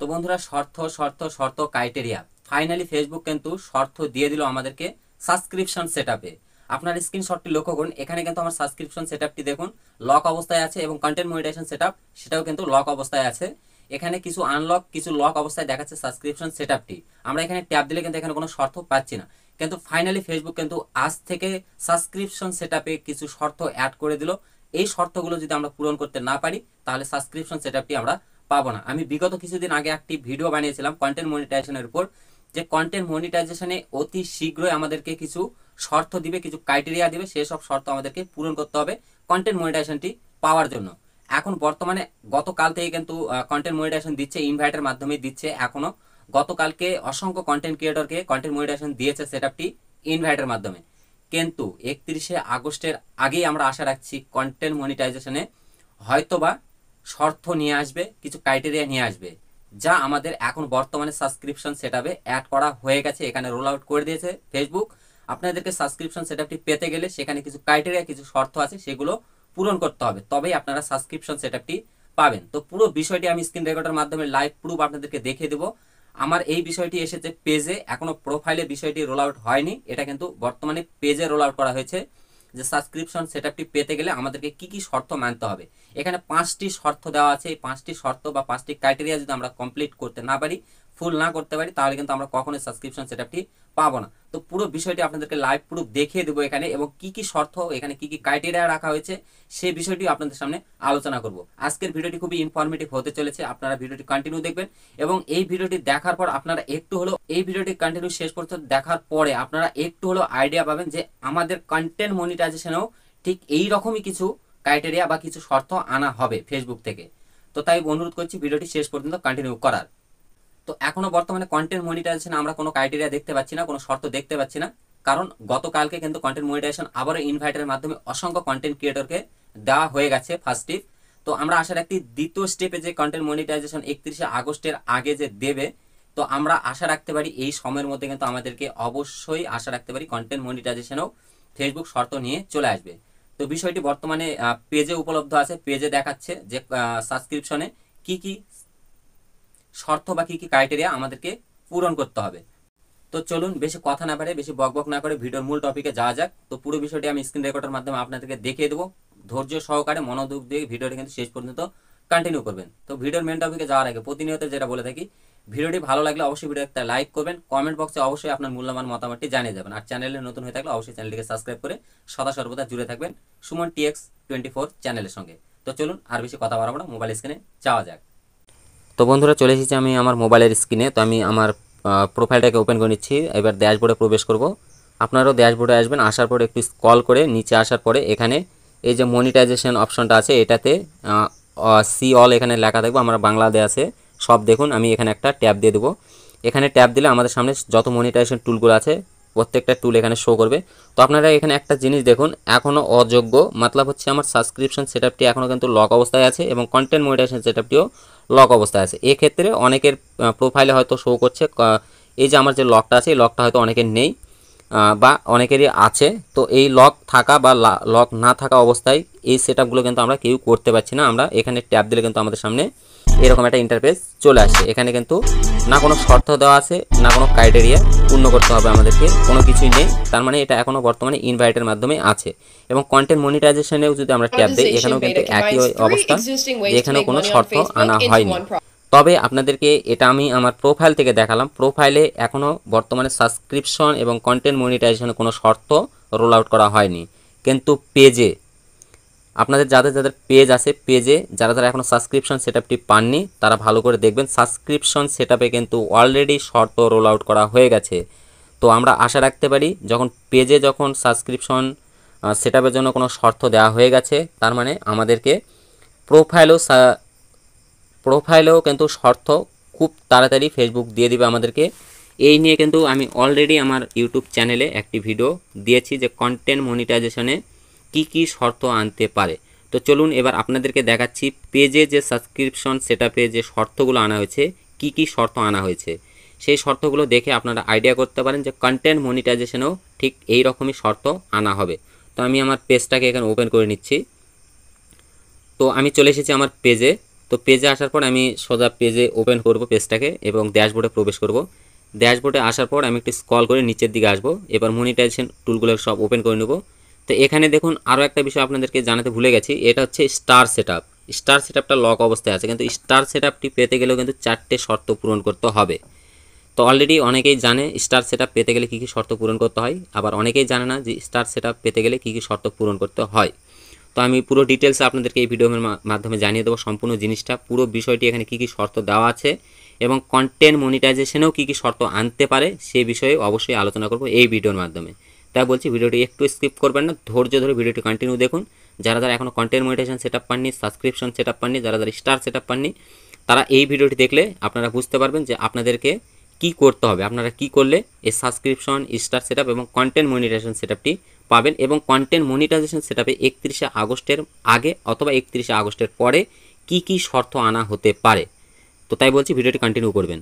তো বন্ধুরা শর্ত শর্ত শর্ত ক্রাইটেরিয়া ফাইনালি ফেসবুক কিন্তু শর্ত দিয়ে দিল আমাদেরকে সাবস্ক্রিপশন সেটআপে। আপনার স্ক্রিনশটটি লক্ষ্য করুন, এখানে কিন্তু আমার সাবস্ক্রিপশন সেটআপটি দেখুন লক অবস্থায় আছে এবং কন্টেন্ট মনিটাইজেশন সেটআপ সেটাও কিন্তু লক অবস্থায় আছে। এখানে কিছু আনলক কিছু লক অবস্থায় দেখাচ্ছে সাবস্ক্রিপশন সেটআপটি। আমরা এখানে ট্যাপ দিলে কিন্তু এখানে কোনো শর্ত পাচ্ছি না, কিন্তু ফাইনালি ফেসবুক কিন্তু আজ থেকে সাবস্ক্রিপশন সেটআপে কিছু শর্ত অ্যাড করে দিল। এই শর্তগুলো যদি আমরা পূরণ করতে না পারি তাহলে সাবস্ক্রিপশন সেটআপটি আমরা পাবো না। আমি বিগত কিছুদিন আগে একটি ভিডিও বানিয়েছিলাম কন্টেন্ট মনিটাইজেশনের উপর, যে কন্টেন্ট মনিটাইজেশনে অতি শীঘ্রই আমাদেরকে কিছু শর্ত দিবে, কিছু ক্রাইটেরিয়া দিবে, সেই সব শর্ত আমাদেরকে পূরণ করতে হবে কন্টেন্ট মনিটাইজেশনটি পাওয়ার জন্য। এখন বর্তমানে গতকাল থেকে কিন্তু কন্টেন্ট মনিটাইজেশন দিচ্ছে, ইনভাইটের মাধ্যমে দিচ্ছে। এখনো গতকালকে অসংখ্য কন্টেন্ট ক্রিয়েটরকে কন্টেন্ট মনিটাইজেশন দিয়েছে সেটআপটি ইনভাইটের মাধ্যমে। কিন্তু 31শে আগস্টের আগেই আমরা আশা রাখছি কন্টেন্ট মনিটাইজেশনে হয়তোবা শর্ত নিয়ে আসবে, কিছু ক্রাইটেরিয়া নিয়ে আসবে, যা আমাদের এখন বর্তমানে সাবস্ক্রিপশন সেটআপে অ্যাড করা হয়ে গেছে, এখানে রোল আউট করে দিয়েছে ফেসবুক। আপনাদেরকে সাবস্ক্রিপশন সেটআপটি পেতে গেলে সেখানে কিছু ক্রাইটেরিয়া কিছু শর্ত আছে, সেগুলো পূরণ করতে হবে, তবেই আপনারা সাবস্ক্রিপশন সেটআপটি পাবেন। তো পুরো বিষয়টি আমি স্ক্রিন রেকর্ডের মাধ্যমে লাইভ প্রুফ আপনাদেরকে দেখিয়ে দেবো। আমার এই বিষয়টি এসেছে পেজে, এখনো প্রোফাইলে বিষয়টি রোল আউট হয়নি, এটা কিন্তু বর্তমানে পেজে রোল আউট করা হয়েছে যে সাবস্ক্রিপশন সেটআপটি পেতে গেলে আমাদেরকে কি কি শর্ত মানতে হবে। এখানে 5টি শর্ত দেওয়া আছে, এই 5টি শর্ত বা 5টি ক্রাইটেরিয়া যদি আমরা কমপ্লিট করতে না পারি, ফুল না করতে পারি, তাহলে কিন্তু আমরা কখনোই সাবস্ক্রিপশন সেটআপটি পাবো না। তো পুরো বিষয়টি আপনাদেরকে লাইভ প্রুফ দেখিয়ে দেবো এখানে, এবং কি কি শর্ত এখানে কি কি ক্রাইটেরিয়া রাখা হয়েছে সেই বিষয়টি আপনাদের সামনে আলোচনা করব। আজকের ভিডিওটি খুবই ইনফরমেটিভ হতে চলেছে, আপনারা ভিডিওটি কন্টিনিউ দেখবেন এবং এই ভিডিওটি দেখার পর আপনারা একটু হলো এই ভিডিওটি কন্টিনিউ শেষ পর্যন্ত দেখার পরে আপনারা একটু হলো আইডিয়া পাবেন যে আমাদের কন্টেন্ট মনিটাইজেশনেও ঠিক এই রকমই কিছু ক্রাইটেরিয়া বা কিছু শর্ত আনা হবে ফেসবুক থেকে। তো তাই অনুরোধ করছি ভিডিওটি শেষ পর্যন্ত কন্টিনিউ করার। তো এখনো বর্তমানে কন্টেন্ট মনিটাইজেশন আমরা কোনো ক্রাইটেরিয়া দেখতে পাচ্ছি না, কোনো শর্ত দেখতে পাচ্ছি না, কারণ গতকালকে কিন্তু কন্টেন্ট মনিটাইজেশন আবারও ইনভাইটের মাধ্যমে অসংখ্য কন্টেন্ট ক্রিয়েটরকে দেওয়া হয়ে গেছে ফার্স্ট স্টেপ। তো আমরা আশা রাখি দ্বিতীয় স্টেপে যে কন্টেন্ট মনিটাইজেশন 31শে আগস্টের আগে যে দেবে, তো আমরা আশা রাখতে পারি এই সময়ের মধ্যে কিন্তু আমাদেরকে অবশ্যই আশা রাখতে পারি কন্টেন্ট মনিটাইজেশনেও ফেসবুক শর্ত নিয়ে চলে আসবে। তো বিষয়টি বর্তমানে পেজে উপলব্ধ আছে, পেজে দেখাচ্ছে যে সাবস্ক্রিপশনে কি কি শর্ত বা কি কি ক্রাইটেরিয়া আমাদেরকে পূরণ করতে হবে। তো চলুন বেশি কথা না পারে, বেশি বকবক না করে ভিডিওর মূল টপিকে যাওয়া যাক। তো পুরো বিষয়টি আমি স্ক্রিন রেকর্ডের মাধ্যমে আপনাদেরকে দেখিয়ে দেবো, ধৈর্য সহকারে মনোযোগ দিয়ে ভিডিওটি কিন্তু শেষ পর্যন্ত কন্টিনিউ করবেন। তো ভিডিওর মেন টপিকে যাওয়ার আগে প্রতিনিয়ত যেটা বলে থাকি, ভিডিওটি ভালো লাগলে অবশ্যই ভিডিও একটা লাইক করবেন, কমেন্ট বক্সে অবশ্যই আপনার মূল্যবান মতামতটি জানিয়ে যাবেন, আর চ্যানেলে নতুন হয়ে থাকলে অবশ্যই চ্যানেলটিকে সাবস্ক্রাইব করে সদা সর্বদা জুড়ে থাকবেন সুমন TX24 চ্যানেলের সঙ্গে। তো চলুন আর বেশি কথা বাড়াবো না, মোবাইল স্ক্রিনে যাওয়া যাক। তো বন্ধুরা চলে এসেছি আমি আমার মোবাইলের স্ক্রিনে। তো আমি আমার প্রোফাইলটাকে ওপেন করে নিচ্ছি, এবার ড্যাশবোর্ডে প্রবেশ করব। আপনারাও ড্যাশবোর্ডে আসবেন, আসার পরে একটু স্ক্রল করে নিচে আসার পরে এখানে এই যে মনিটাইজেশন অপশনটা আছে এটাতে সি অল এখানে লেখা থাকবে, আমার বাংলাতে আছে সব দেখুন। আমি এখানে একটা ট্যাব দিয়ে দেবো, এখানে ট্যাব দিলে আমাদের সামনে যত মনিটাইজেশন টুলগুলো আছে প্রত্যেকটা টুল এখানে শো করবে। তো আপনারা এখানে একটা জিনিস দেখুন, এখনও অযোগ্য, মতলব হচ্ছে আমার সাবস্ক্রিপশন সেটআপটি এখনও কিন্তু লক অবস্থায় আছে এবং কন্টেন্ট মনিটাইজেশন সেটআপটিও লক অবস্থায় আছে। এক্ষেত্রে অনেকের প্রোফাইলে হয়তো শো করছে এই যে আমার যে লকটা আছে এই লকটা হয়তো অনেকের নেই বা অনেকেরই আছে। তো এই লক থাকা বা লক না থাকা অবস্থায় এই সেটআপগুলো কিন্তু আমরা কেউ করতে পারছি না। আমরা এখানে ট্যাব দিলে কিন্তু আমাদের সামনে এরকম একটা ইন্টারফেস চলে আসে, এখানে কিন্তু না কোনো শর্ত দেওয়া আছে না কোনো ক্রাইটেরিয়া পূর্ণ করতে হবে আমাদেরকে, কোনো কিছুই নেই। তার মানে এটা এখনও বর্তমানে ইনভাইটের মাধ্যমে আছে। এবং কন্টেন্ট মনিটাইজেশনেও যদি আমরা ট্যাব দিই এখানেও কিন্তু একই অবস্থা, এখানেও কোনো শর্ত আনা হয়নি। তবে আপনাদেরকে এটা আমি আমার প্রোফাইল থেকে দেখালাম, প্রোফাইলে এখনও বর্তমানে সাবস্ক্রিপশন এবং কন্টেন্ট মনিটাইজেশনে কোনো শর্ত রোল আউট করা হয়নি। কিন্তু পেজে আপনাদের যাদের যাদের পেজ আছে, পেজে যারা যারা এখনও সাবস্ক্রিপশন সেটআপটি পাননি তারা ভালো করে দেখবেন, সাবস্ক্রিপশন সেটআপে কিন্তু অলরেডি শর্ত রোল আউট করা হয়ে গেছে। তো আমরা আশা রাখতে পারি যখন পেজে যখন সাবস্ক্রিপশন সেটআপের জন্য কোনো শর্ত দেওয়া হয়ে গেছে, তার মানে আমাদেরকে প্রোফাইলেও কিন্তু শর্ত খুব তাড়াতাড়ি ফেসবুক দিয়ে দিবে আমাদেরকে। এই নিয়ে কিন্তু আমি অলরেডি আমার ইউটিউব চ্যানেলে একটি ভিডিও দিয়েছি যে কন্টেন্ট মনিটাইজেশনে কি কি শর্ত আনতে পারে। তো চলুন এবার আপনাদেরকে দেখাচ্ছি পেজে যে সাবস্ক্রিপশন সেটআপে যে শর্তগুলো আনা হয়েছে, কি কি শর্ত আনা হয়েছে সেই শর্তগুলো দেখে আপনারা আইডিয়া করতে পারেন যে কন্টেন্ট মনিটাইজেশনেও ঠিক এই রকমই শর্ত আনা হবে। তো আমি আমার পেজটাকে এখানে ওপেন করে নিচ্ছি। তো আমি চলে এসেছি আমার পেজে। তো পেজে আসার পর আমি সোজা পেজে ওপেন করব পেজটাকে এবং ড্যাশবোর্ডে প্রবেশ করব। ড্যাশবোর্ডে আসার পর আমি একটু স্ক্রল করে নিচের দিকে আসবো। এবার মনিটাইজেশন টুলগুলো সব ওপেন করে নেব। তো এখানে দেখুন আরও একটা বিষয় আপনাদেরকে জানাতে ভুলে গেছি, এটা হচ্ছে স্টার সেটআপ। স্টার সেটআপটা লক অবস্থায় আছে, কিন্তু স্টার সেটআপটি পেতে গেলেও কিন্তু 4টে শর্ত পূরণ করতে হবে। তো অলরেডি অনেকেই জানে স্টার সেটআপ পেতে গেলে কী কী শর্ত পূরণ করতে হয়, আবার অনেকেই জানে না যে স্টার সেটআপ পেতে গেলে কী কী শর্ত পূরণ করতে হয়। তো আমি পুরো ডিটেলসে আপনাদেরকে এই ভিডিওর মাধ্যমে জানিয়ে দেবো সম্পূর্ণ জিনিসটা, পুরো বিষয়টি এখানে কী কী শর্ত দেওয়া আছে এবং কন্টেন্ট মনিটাইজেশনেও কী কী শর্ত আনতে পারে সেই বিষয়ে অবশ্যই আলোচনা করব এই ভিডিওর মাধ্যমে। তাই বলছি ভিডিওটি একটু স্কিপ করবেন না, ধৈর্য ধরে ভিডিওটি কন্টিনিউ দেখুন। যারা যারা এখনও কন্টেন্ট মনিটাইজেশন সেটআপ পাননি, সাবস্ক্রিপশন সেটআপ পাননি, যারা যারা স্টার সেটআপ পাননি, তারা এই ভিডিওটি দেখলে আপনারা বুঝতে পারবেন যে আপনাদেরকে কি করতে হবে, আপনারা কি করলে এই সাবস্ক্রিপশন, স্টার সেটআপ এবং কন্টেন্ট মনিটাইজেশন সেটআপটি পাবেন। এবং কন্টেন্ট মনিটাইজেশন সেটআপে 31শে আগস্টের আগে অথবা 31শে আগস্টের পরে কি কি শর্ত আনা হতে পারে। তো তাই বলছি ভিডিওটি কন্টিনিউ করবেন।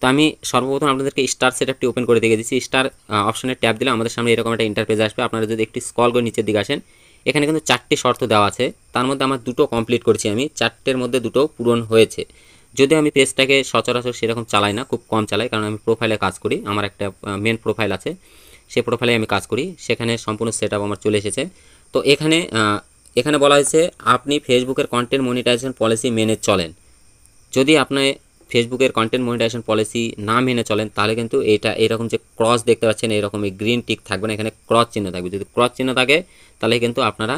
তো আমি সর্বপ্রথম আপনাদেরকে স্টার সেটআপটি ওপেন করে দেখে দিচ্ছি। স্টার অপশনে ট্যাপ দিলে আমাদের সামনে এরকম একটা ইন্টারফেস আসবে। আপনারা যদি একটু স্ক্রল করে নিচের দিকে আসেন, এখানে কিন্তু 4টে শর্ত দেওয়া আছে, তার মধ্যে আমার 2টো কমপ্লিট করেছি আমি, 4টের মধ্যে 2টো পূরণ হয়েছে। যদিও আমি পেজটাকে সচরাচর সেরকম চালাই না, খুব কম চালাই, কারণ আমি প্রোফাইলে কাজ করি, আমার একটা মেন প্রোফাইল আছে, সেই প্রোফাইলে আমি কাজ করি, সেখানে সম্পূর্ণ সেটআপ আমার চলে এসেছে। তো এখানে এখানে বলা হয়েছে আপনি ফেসবুকের কন্টেন্ট মনিটাইজেশন পলিসি মেনে চলেন। যদি আপনি ফেসবুকের কন্টেন্ট মনিটাইজেশন পলিসি না মেনে চলেন তাহলে কিন্তু এটা এরকম যে ক্রস দেখতে পাচ্ছেন এরকম এই গ্রিন টিক থাকবে না, এখানে ক্রস চিহ্ন থাকবে। যদি ক্রস চিহ্ন থাকে তাহলে কিন্তু আপনারা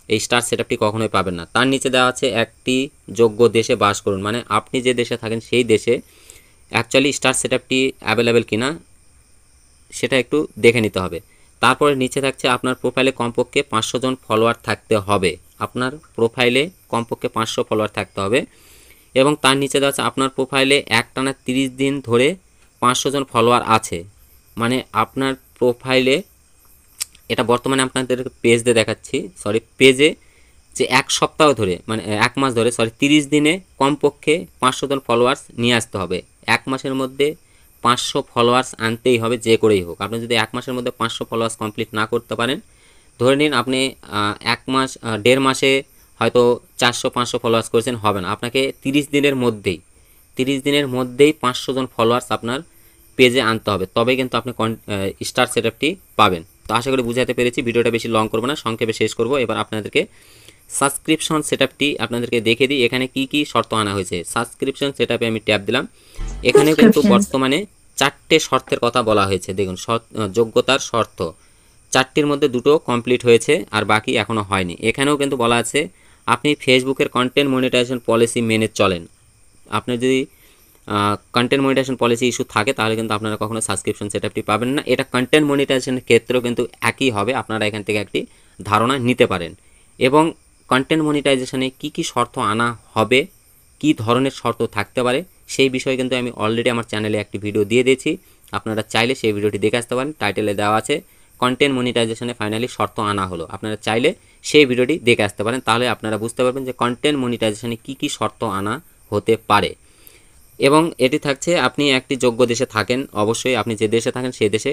এই স্টার সেটআপটি কখনোই পাবেন না। তার নিচে দেওয়া আছে একটি যোগ্য দেশে বাস করুন, মানে আপনি যে দেশে থাকেন সেই দেশে অ্যাকচুয়ালি স্টার সেটআপটি অ্যাভেলেবেল কিনা সেটা একটু দেখে নিতে হবে। তারপরে নিচে থাকছে আপনার প্রোফাইলে কমপক্ষে 500 জন ফলোয়ার থাকতে হবে, আপনার প্রোফাইলে কমপক্ষে 500 ফলোয়ার থাকতে হবে। এবং তার নিচে দেওয়া আছে আপনার প্রোফাইলে একটানা 30 দিন ধরে 500 জন ফলোয়ার আছে, মানে আপনার প্রোফাইলে, এটা বর্তমানে আপনাদের পেজ দিয়ে দেখাচ্ছি, পেজে যে 1 সপ্তাহ ধরে মানে 1 মাস ধরে 30 দিনে কমপক্ষে 500 জন ফলোয়ার্স নিয়ে আসতে হবে। 1 মাসের মধ্যে 500 ফলোয়ার্স আনতেই হবে যে করেই হোক। আপনি যদি 1 মাসের মধ্যে 500 ফলোয়ার্স কমপ্লিট না করতে পারেন, ধরে নিন আপনি 1 মাস 1.5 মাসে হয়তো 400-500 ফলোয়ার্স করেছেন, হবে না, আপনাকে 30 দিনের মধ্যেই 500 জন ফলোয়ার্স আপনার পেজে আনতে হবে, তবে কিন্তু আপনি স্টার সেটআপটি পাবেন। তো আশা করি বুঝাতে পেরেছি, ভিডিওটা বেশি লং করব না, সংক্ষেপে শেষ করব। এবার আপনাদেরকে সাবস্ক্রিপশন সেটআপটি আপনাদেরকে দেখে দিই এখানে কি কি শর্ত আনা হয়েছে। সাবস্ক্রিপশন সেটআপে আমি ট্যাপ দিলাম, এখানে কিন্তু বর্তমানে 4টে শর্তের কথা বলা হয়েছে। দেখুন যোগ্যতার শর্ত 4টির মধ্যে 2টো কমপ্লিট হয়েছে আর বাকি এখনও হয়নি। এখানেও কিন্তু বলা আছে আপনি ফেসবুকের কন্টেন্ট মনিটাইজেশন পলিসি মেনে চলেন। আপনি যদি কন্টেন্ট মনিটাইজেশন পলিসি ইস্যু থাকে তাহলে কিন্তু আপনারা কখনো সাবস্ক্রিপশন সেটআপটি পাবেন না। এটা কন্টেন্ট মনিটাইজেশনের ক্ষেত্রেও কিন্তু একই হবে, আপনারা এখান থেকে একটি ধারণা নিতে পারেন। এবং কন্টেন্ট মনিটাইজেশনে কি কি শর্ত আনা হবে, কি ধরনের শর্ত থাকতে পারে সেই বিষয়ে কিন্তু আমি অলরেডি আমার চ্যানেলে একটি ভিডিও দিয়ে দিয়েছি, আপনারা চাইলে সেই ভিডিওটি দেখে আসতে পারেন। টাইটেলে দেওয়া আছে কন্টেন্ট মনিটাইজেশনে ফাইনালি শর্ত আনা হলো, আপনারা চাইলে সেই ভিডিওটি দেখে আসতে পারেন, তাহলে আপনারা বুঝতে পারবেন যে কন্টেন্ট মনিটাইজেশনে কি কি শর্ত আনা হতে পারে। এবং এটি থাকছে আপনি একটি যোগ্য দেশে থাকেন, অবশ্যই আপনি যে দেশে থাকেন সেই দেশে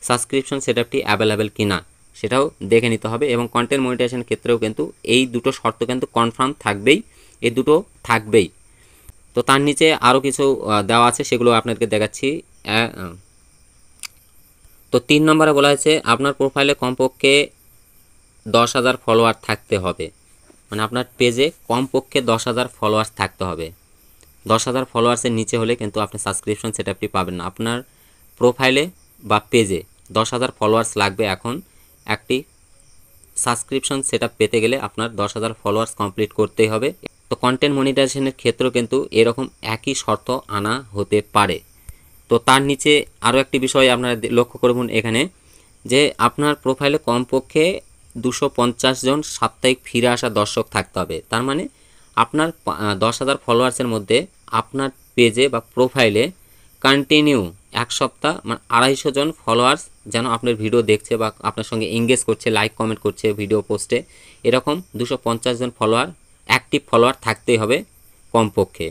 সাবস্ক্রিপশন সেটআপটি অ্যাভেলেবেল কিনা সেটাও দেখে নিতে হবে। এবং কন্টেন্ট মনিটাইজেশনের ক্ষেত্রেও কিন্তু এই 2টো শর্ত কিন্তু কনফার্ম থাকবেই, এই 2টো থাকবেই। তো তার নিচে আরও কিছু দেওয়া আছে, সেগুলো আপনাদেরকে দেখাচ্ছি। তো 3 নম্বরে বলা হয়েছে আপনার প্রোফাইলে কমপক্ষে 10,000 ফলোয়ার থাকতে হবে, মানে আপনার পেজে কমপক্ষে 10,000 ফলোয়ার্স থাকতে হবে। 10,000 ফলোয়ার্সের নিচে হলে কিন্তু আপনি সাবস্ক্রিপশন সেটআপটি পাবেন না। আপনার প্রোফাইলে বা পেজে 10,000 ফলোয়ার্স লাগবে। এখন একটি সাবস্ক্রিপশন সেটআপ পেতে গেলে আপনার 10,000 ফলোয়ার্স কমপ্লিট করতেই হবে। তো কন্টেন্ট মনিটাইজেশনের ক্ষেত্রেও কিন্তু এরকম একই শর্ত আনা হতে পারে। তো তার নিচে আরও একটি বিষয় আপনারা লক্ষ্য করবেন এখানে, যে আপনার প্রোফাইলে কমপক্ষে 250 জন সাপ্তাহিক ফিরে আসা দর্শক থাকতে হবে। তার মানে আপনার 10,000 ফলোয়ার্সের মধ্যে আপনার পেজে বা প্রোফাইলে কন্টিনিউ 1 সপ্তাহ মানে 250 জন ফলোয়ার্স যেন আপনার ভিডিও দেখছে বা আপনার সঙ্গে এঙ্গেজ করছে, লাইক কমেন্ট করছে ভিডিও পোস্টে, এরকম 250 জন ফলোয়ার, অ্যাক্টিভ ফলোয়ার থাকতেই হবে কমপক্ষে।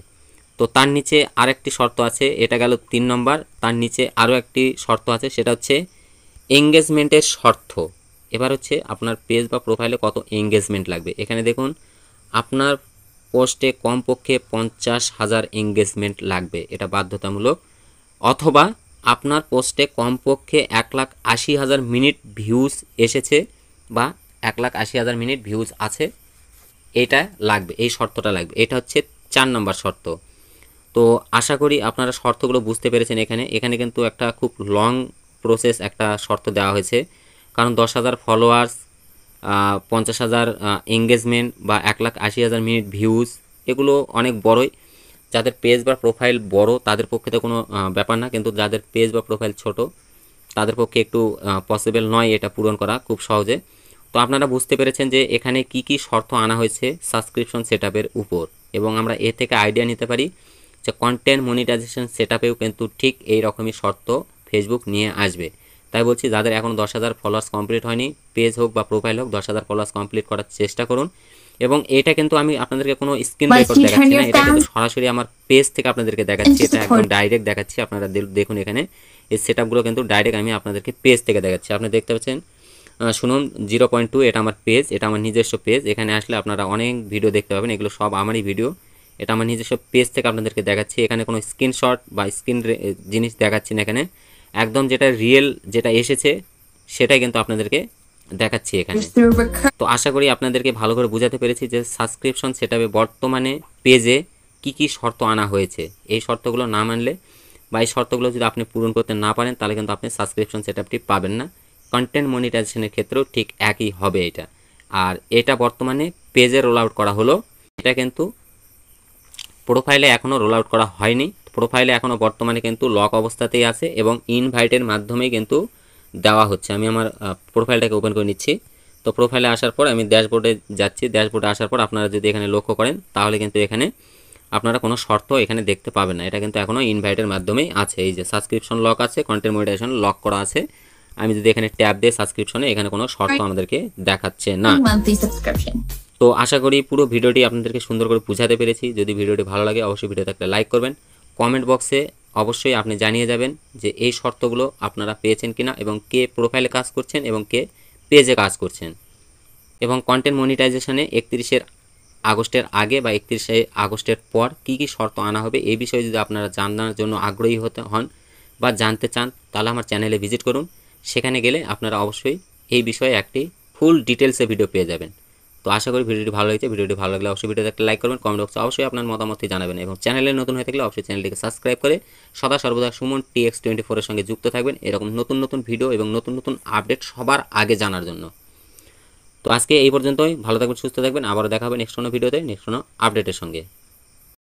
তো তার নিচে আরেকটি শর্ত আছে, এটা গেল 3 নম্বর। তার নিচে আরও একটি শর্ত আছে, সেটা হচ্ছে এঙ্গেজমেন্টের শর্ত। এবার হচ্ছে আপনার পেজ বা প্রোফাইলে কত এঙ্গেজমেন্ট লাগবে। এখানে দেখুন আপনার পোস্টে কমপক্ষে 50,000 এঙ্গেজমেন্ট লাগবে, এটা বাধ্যতামূলক। অথবা আপনার পোস্টে কমপক্ষে 1,80,000 মিনিট ভিউজ এসেছে বা 1,80,000 মিনিট ভিউজ আছে, এটা লাগবে, এই শর্তটা লাগবে। এটা হচ্ছে 4 নম্বর শর্ত। তো আশা করি আপনারা শর্তগুলো বুঝতে পেরেছেন। এখানে কিন্তু একটা খুব লং প্রসেস একটা শর্ত দেওয়া হয়েছে, কারণ 10,000 ফলোয়ার্স, 50,000 এঙ্গেজমেন্ট বা 1,80,000 মিনিট ভিউজ, এগুলো অনেক বড়ই। যাদের পেজ বা প্রোফাইল বড় তাদের পক্ষে তো কোনো ব্যাপার না, কিন্তু যাদের পেজ বা প্রোফাইল ছোট তাদের পক্ষে একটু পসিবল নয় এটা পূরণ করা খুব সহজে। তো আপনারা বুঝতে পেরেছেন যে এখানে কি কি শর্ত আনা হয়েছে সাবস্ক্রিপশন সেটআপের উপর, এবং আমরা এ থেকে আইডিয়া নিতে পারি যে কন্টেন্ট মনিটাইজেশন সেটআপেও কিন্তু ঠিক এই রকমই শর্ত ফেসবুক নিয়ে আসবে। তাই বলছি, যাদের এখন 10,000 ফলোয়ার্স কমপ্লিট হয়নি, পেজ হোক বা প্রোফাইল হোক, 10,000 ফলোয়ার্স কমপ্লিট করার চেষ্টা করুন। এবং এটা কিন্তু আমি আপনাদেরকে কোনো স্ক্রিন রেকর্ড দেখাচ্ছি না, এটা কিন্তু সরাসরি আমার পেজ থেকে আপনাদেরকে দেখাচ্ছি, এটা একদম ডাইরেক্ট দেখাচ্ছি। আপনারা দেখুন এখানে এই সেটআপগুলো কিন্তু ডাইরেক্ট আমি আপনাদেরকে পেজ থেকে দেখাচ্ছি। আপনি দেখতে পাচ্ছেন, শুনুন 0.2, এটা আমার পেজ, এটা আমার নিজস্ব পেজ। এখানে আসলে আপনারা অনেক ভিডিও দেখতে পাবেন, এগুলো সব আমারই ভিডিও। এটা আমার নিজস্ব পেজ থেকে আপনাদেরকে দেখাচ্ছি। এখানে কোনো স্ক্রিনশট বা জিনিস দেখাচ্ছি না, এখানে একদম যেটা রিয়েল যেটা এসেছে সেটাই কিন্তু আপনাদেরকে দেখাচ্ছি এখানে। তো আশা করি আপনাদেরকে ভালো করে বোঝাতে পেরেছি যে সাবস্ক্রিপশন সেটআপে বর্তমানে পেজে কি কি শর্ত আনা হয়েছে। এই শর্তগুলো না মানলে বা এই শর্তগুলো যদি আপনি পূরণ করতে না পারেন তাহলে কিন্তু আপনি সাবস্ক্রিপশন সেটআপটি পাবেন না। কন্টেন্ট মনিটাইজেশনের ক্ষেত্রেও ঠিক একই হবে এটা। আর এটা বর্তমানে পেজে রোল আউট করা হলো, এটা কিন্তু প্রোফাইলে এখনও রোল আউট করা হয়নি। প্রোফাইলে এখনও বর্তমানে কিন্তু লক অবস্থাতেই আছে এবং ইনভাইটের মাধ্যমেই কিন্তু দেওয়া হচ্ছে। আমি আমার প্রোফাইলটাকে ওপেন করে নিচ্ছি। তো প্রোফাইলে আসার পর আমি ড্যাশবোর্ডে যাচ্ছি। ড্যাশবোর্ডে আসার পর আপনারা যদি এখানে লক্ষ্য করেন তাহলে কিন্তু এখানে আপনারা কোনো শর্ত এখানে দেখতে পাবেন না, এটা কিন্তু এখনও ইনভাইটের মাধ্যমেই আছে। এই যে সাবস্ক্রিপশন লক আছে, কন্টেন্ট মনিটাইজেশন লক করা আছে। আমি যদি এখানে ট্যাব দিই সাবস্ক্রিপশনে, এখানে কোনো শর্ত আমাদেরকে দেখাচ্ছে না। তো আশা করি পুরো ভিডিওটি আপনাদেরকে সুন্দর করে বুঝাতে পেরেছি। যদি ভিডিওটি ভালো লাগে অবশ্যই ভিডিওতে একটা লাইক করবেন। কমেন্ট বক্সে অবশ্যই আপনি জানিয়ে যাবেন যে এই শর্তগুলো আপনারা পেয়েছেন কিনা এবং কে প্রোফাইলে কাজ করছেন এবং কে পেজে কাজ করছেন। এবং কন্টেন্ট মনিটাইজেশনে 31 আগস্টের আগে বা 31 আগস্টের পর কি কি শর্ত আনা হবে এই বিষয়ে যদি আপনারা জানার জন্য আগ্রহী হতে হন বা জানতে চান তাহলে আমার চ্যানেলে ভিজিট করুন। সেখানে গেলে আপনারা অবশ্যই এই বিষয়ে একটি ফুল ডিটেলসে ভিডিও পেয়ে যাবেন। তো আশা করি ভিডিওটি ভালো লেগেছে। ভিডিওটি ভালো লাগলে অবশ্যই ভিডিওতে একটা লাইক করবেন, কমেন্ট বক্সে অবশ্যই আপনার মতামতটি জানাবেন এবং চ্যানেলে নতুন হয়ে থাকলে অবশ্যই চ্যানেলটিকে সাবস্ক্রাইব করে সদা সর্বদা সুমন TX24 এর সঙ্গে যুক্ত থাকবেন এরকম নতুন নতুন ভিডিও এবং নতুন নতুন আপডেট সবার আগে জানার জন্য। তো আজকে এই পর্যন্তই। ভালো থাকবেন, সুস্থ থাকবেন। আবারও দেখা হবে নেক্সট কোনো ভিডিওতে, নেক্সট কোনো আপডেটের সঙ্গে।